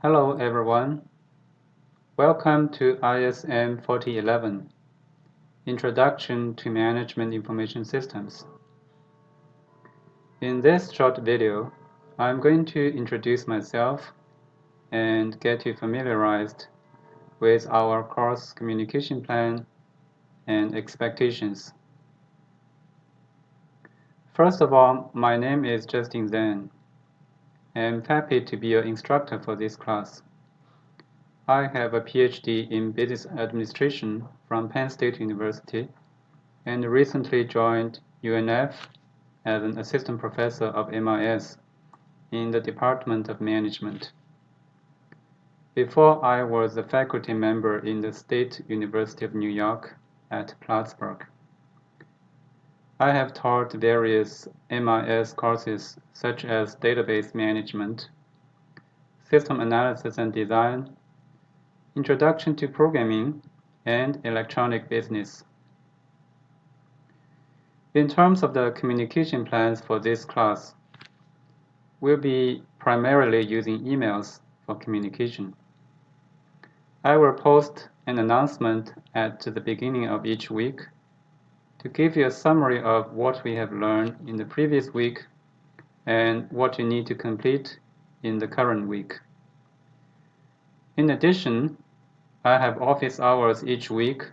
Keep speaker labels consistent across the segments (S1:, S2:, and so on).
S1: Hello everyone. Welcome to ISM 4011, Introduction to Management Information Systems. In this short video, I'm going to introduce myself and get you familiarized with our course communication plan and expectations. First of all, my name is Justin Zhang. I'm happy to be your instructor for this class. I have a PhD in Business Administration from Penn State University and recently joined UNF as an assistant professor of MIS in the Department of Management. Before, I was a faculty member in the State University of New York at Plattsburgh. I have taught various MIS courses such as database management, system analysis and design, introduction to programming, and electronic business. In terms of the communication plans for this class, we'll be primarily using emails for communication. I will post an announcement at the beginning of each week to give you a summary of what we have learned in the previous week and what you need to complete in the current week. In addition, I have office hours each week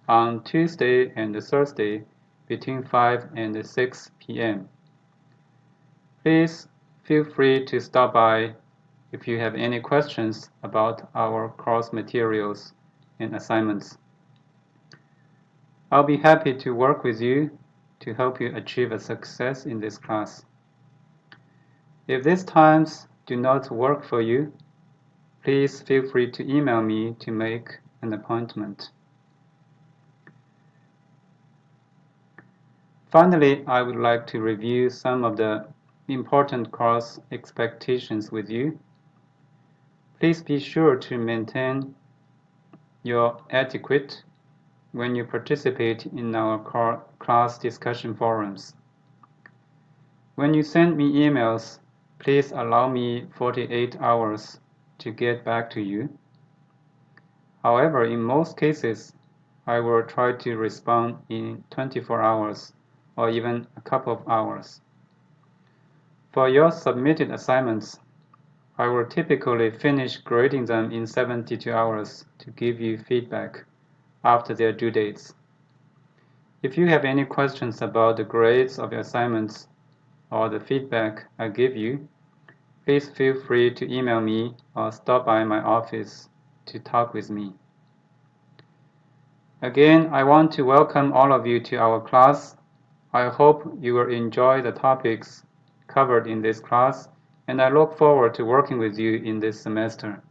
S1: on Tuesday and Thursday between 5 and 6 p.m. Please feel free to stop by if you have any questions about our course materials and assignments. I'll be happy to work with you to help you achieve a success in this class. If these times do not work for you, please feel free to email me to make an appointment. Finally, I would like to review some of the important course expectations with you. Please be sure to maintain your etiquette when you participate in our class discussion forums. When you send me emails, please allow me 48 hours to get back to you. However, in most cases, I will try to respond in 24 hours or even a couple of hours. For your submitted assignments, I will typically finish grading them in 72 hours to give you feedback after their due dates. If you have any questions about the grades of your assignments or the feedback I give you, please feel free to email me or stop by my office to talk with me. Again, I want to welcome all of you to our class. I hope you will enjoy the topics covered in this class, and I look forward to working with you in this semester.